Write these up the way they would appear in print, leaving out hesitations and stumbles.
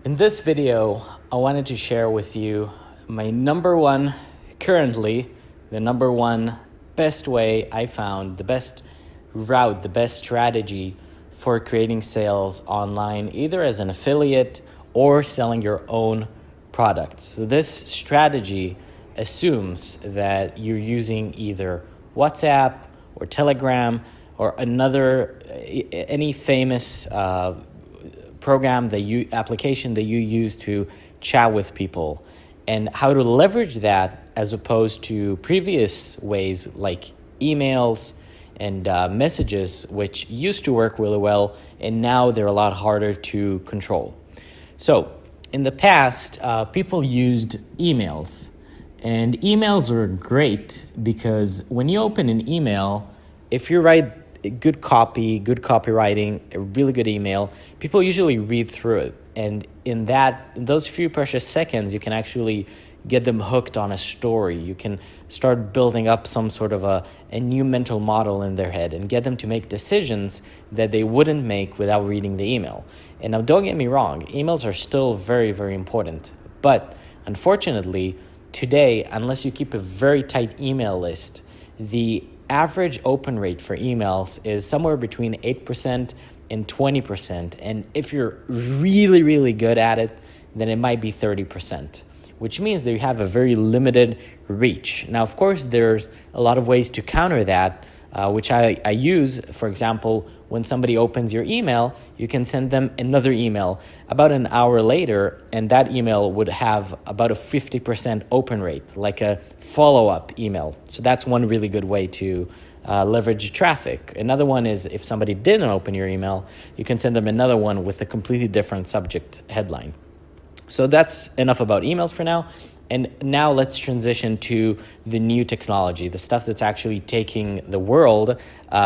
In this video, I wanted to share with you my currently, the number one best way I found, the best route, the best strategy for creating sales online, either as an affiliate or selling your own products. So this strategy assumes that you're using either WhatsApp or Telegram or any famous application that you use to chat with people, and how to leverage that as opposed to previous ways like emails and messages, which used to work really well, and now they're a lot harder to control. So in the past, people used emails, and emails are great because when you open an email, if you write good copywriting, a really good email, people usually read through it. And in those few precious seconds, you can actually get them hooked on a story. You can start building up some sort of a new mental model in their head and get them to make decisions that they wouldn't make without reading the email. And now, don't get me wrong, emails are still very, very important. But unfortunately, today, unless you keep a very tight email list, the average open rate for emails is somewhere between 8% and 20%. And if you're really, really good at it, then it might be 30%, which means that you have a very limited reach. Now, of course, there's a lot of ways to counter that, which I use. For example, when somebody opens your email, you can send them another email about an hour later, and that email would have about a 50% open rate, like a follow-up email. So that's one really good way to leverage traffic. Another one is if somebody didn't open your email, you can send them another one with a completely different subject headline. So that's enough about emails for now. And now let's transition to the new technology, the stuff that's actually taking the world,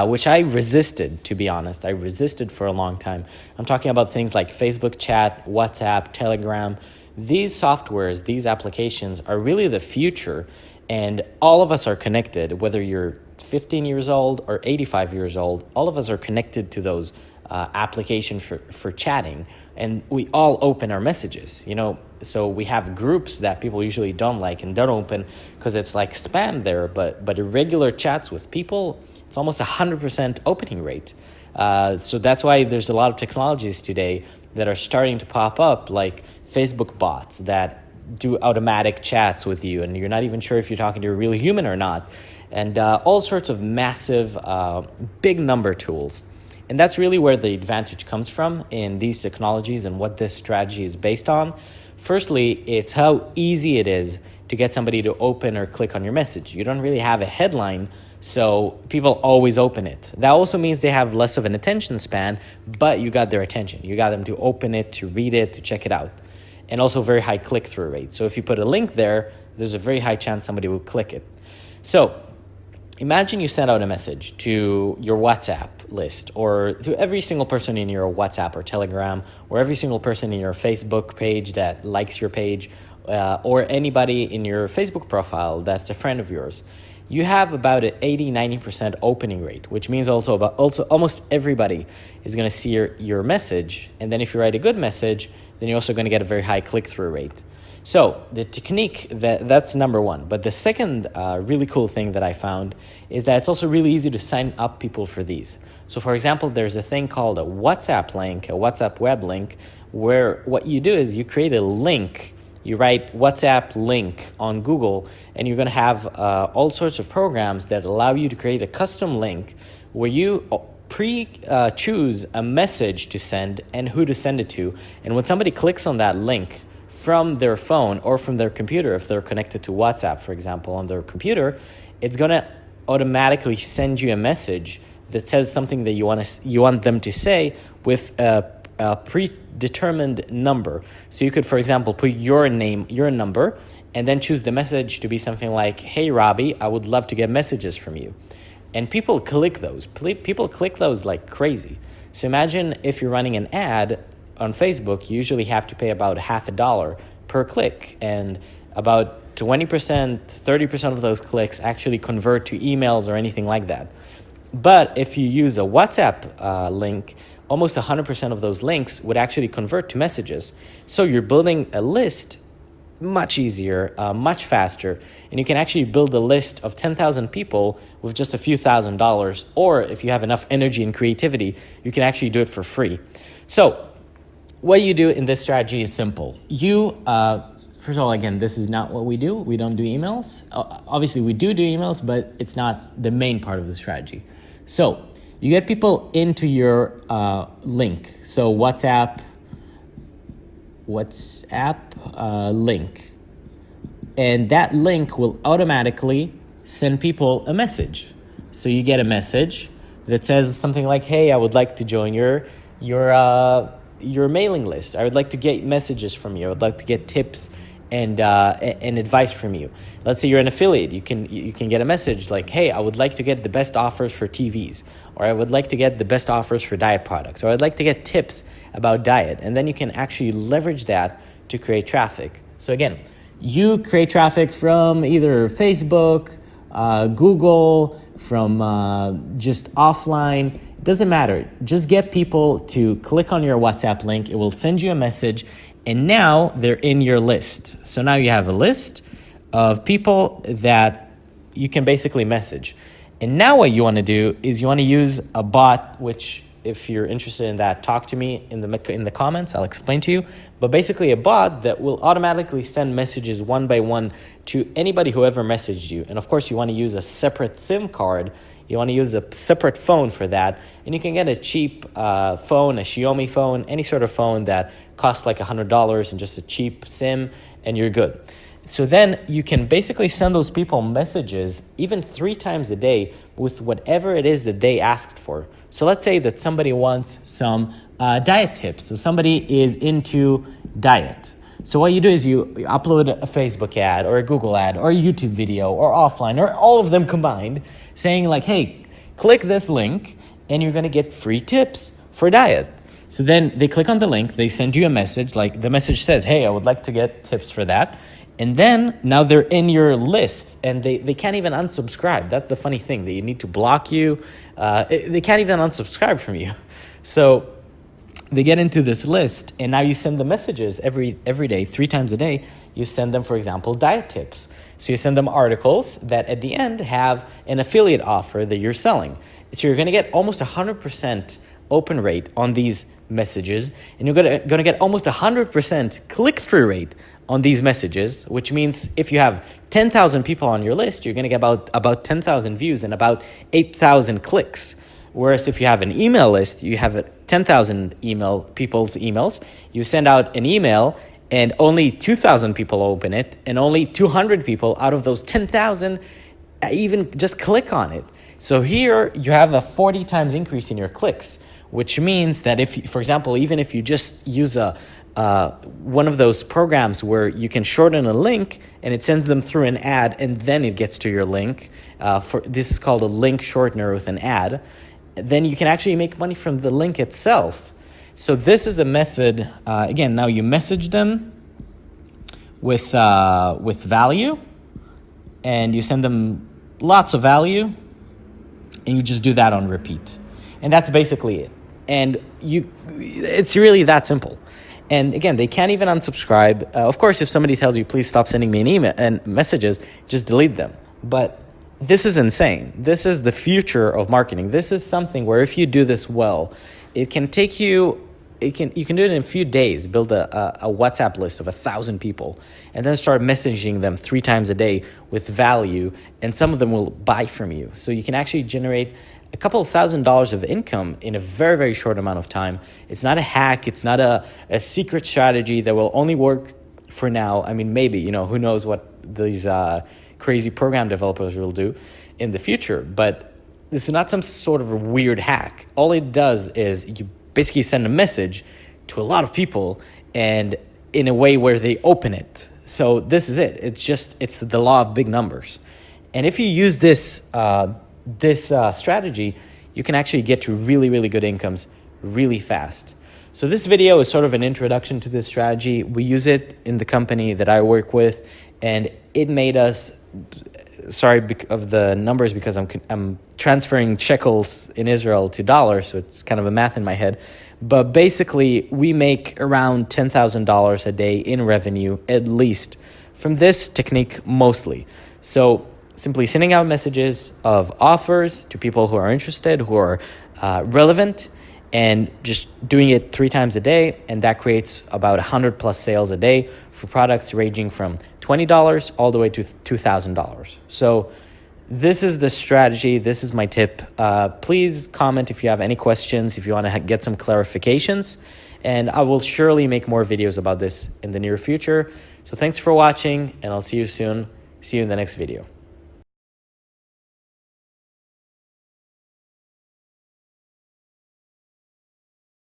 which I resisted, to be honest. I resisted for a long time. I'm talking about things like Facebook chat, WhatsApp, Telegram. These softwares, these applications are really the future, and all of us are connected, whether you're 15 years old or 85 years old. All of us are connected to those applications for chatting, and we all open our messages, so we have groups that people usually don't like and don't open because it's like spam there, but irregular chats with people, it's almost 100% opening rate. So that's why there's a lot of technologies today that are starting to pop up, like Facebook bots that do automatic chats with you, and you're not even sure if you're talking to a real human or not, and all sorts of massive big number tools. And that's really where the advantage comes from in these technologies and what this strategy is based on. Firstly, it's how easy it is to get somebody to open or click on your message. You don't really have a headline, so people always open it. That also means they have less of an attention span, but you got their attention. You got them to open it, to read it, to check it out. And also very high click-through rate. So if you put a link there, there's a very high chance somebody will click it. So imagine you send out a message to your WhatsApp list, or to every single person in your WhatsApp or Telegram, or every single person in your Facebook page that likes your page, or anybody in your Facebook profile that's a friend of yours. You have about an 80-90% opening rate, which means also almost everybody is going to see your message. And then if you write a good message, then you're also going to get a very high click-through rate. So the technique, that's number one. But the second really cool thing that I found is that it's also really easy to sign up people for these. So for example, there's a thing called a WhatsApp link, a WhatsApp web link, where what you do is you create a link. You write WhatsApp link on Google, and you're going to have all sorts of programs that allow you to create a custom link where you choose a message to send and who to send it to. And when somebody clicks on that link from their phone or from their computer, if they're connected to WhatsApp, for example, on their computer, it's going to automatically send you a message that says something that you want them to say with a predetermined number. So you could, for example, put your name, your number, and then choose the message to be something like, "Hey, Robbie, I would love to get messages from you." And people click those. People click those like crazy. So imagine if you're running an ad on Facebook, you usually have to pay about $50 per click, and about 20%, 30% of those clicks actually convert to emails or anything like that. But if you use a WhatsApp link, almost 100% of those links would actually convert to messages. So you're building a list much easier, much faster, and you can actually build a list of 10,000 people with just a few $1,000s, or if you have enough energy and creativity, you can actually do it for free. So what you do in this strategy is simple. You, first of all, again, this is not what we do. We don't do emails. Obviously, we do emails, but it's not the main part of the strategy. So you get people into your link. So WhatsApp link. And that link will automatically send people a message. So you get a message that says something like, hey, I would like to join your mailing list. I would like to get messages from you. I would like to get tips and advice from you. Let's say you're an affiliate. You can get a message like, hey, I would like to get the best offers for TVs, or I would like to get the best offers for diet products, or I'd like to get tips about diet. And then you can actually leverage that to create traffic. So again, you create traffic from either Facebook, Google, from just offline. It doesn't matter. Just get people to click on your WhatsApp link. It will send you a message, and now they're in your list. So now you have a list of people that you can basically message. And now what you want to do is you want to use a bot, which if you're interested in that, talk to me in the comments. I'll explain to you. But basically a bot that will automatically send messages one by one to anybody who ever messaged you. And of course, you want to use a separate SIM card. You want to use a separate phone for that. And you can get a cheap phone, a Xiaomi phone, any sort of phone that costs like $100 and just a cheap SIM, and you're good. So then you can basically send those people messages even 3 times a day with whatever it is that they asked for. So let's say that somebody wants some diet tips. So somebody is into diet. So what you do is you upload a Facebook ad or a Google ad or a YouTube video or offline or all of them combined, saying like, hey, click this link and you're going to get free tips for diet. So then they click on the link, they send you a message, like the message says, hey, I would like to get tips for that. And then now they're in your list and they can't even unsubscribe. That's the funny thing. They need to block you. They can't even unsubscribe from you. So they get into this list and now you send them messages every day, 3 times a day. You send them, for example, diet tips. So you send them articles that at the end have an affiliate offer that you're selling. So you're going to get almost 100% open rate on these messages, and you're going to get almost 100% click-through rate on these messages, which means if you have 10,000 people on your list, you're going to get about 10,000 views and about 8,000 clicks. Whereas if you have an email list, you have 10,000 people's emails, you send out an email and only 2,000 people open it, and only 200 people out of those 10,000 even just click on it. So here you have a 40 times increase in your clicks, which means that if, for example, even if you just use one of those programs where you can shorten a link and it sends them through an ad and then it gets to your link, this is called a link shortener with an ad, then you can actually make money from the link itself. So this is a method, again, now you message them with value and you send them lots of value and you just do that on repeat. And that's basically it. And it's really that simple. And again, they can't even unsubscribe. Of course, if somebody tells you, please stop sending me an email and messages, just delete them. But this is insane. This is the future of marketing. This is something where if you do this well, it can take you, you can do it in a few days, build a WhatsApp list of 1,000 people, and then start messaging them 3 times a day with value, and some of them will buy from you. So you can actually generate a couple of $1,000s of income in a very, very short amount of time. It's not a hack. It's not a secret strategy that will only work for now. I mean, maybe, who knows what these crazy program developers will do in the future. But this is not some sort of a weird hack. All it does is you basically send a message to a lot of people and in a way where they open it. So this is it. It's the law of big numbers. And if you use this strategy, you can actually get to really, really good incomes really fast. So this video is sort of an introduction to this strategy. We use it in the company that I work with, and it made us of the numbers because I'm transferring shekels in Israel to dollars, so it's kind of a math in my head. But basically, we make around $10,000 a day in revenue, at least, from this technique mostly. So simply sending out messages of offers to people who are interested, who are relevant, and just doing it 3 times a day, and that creates about 100 plus sales a day for products ranging from $20 all the way to $2,000. So this is the strategy. This is my tip. Please comment if you have any questions, if you want to get some clarifications, and I will surely make more videos about this in the near future. So thanks for watching, and I'll see you soon. See you in the next video.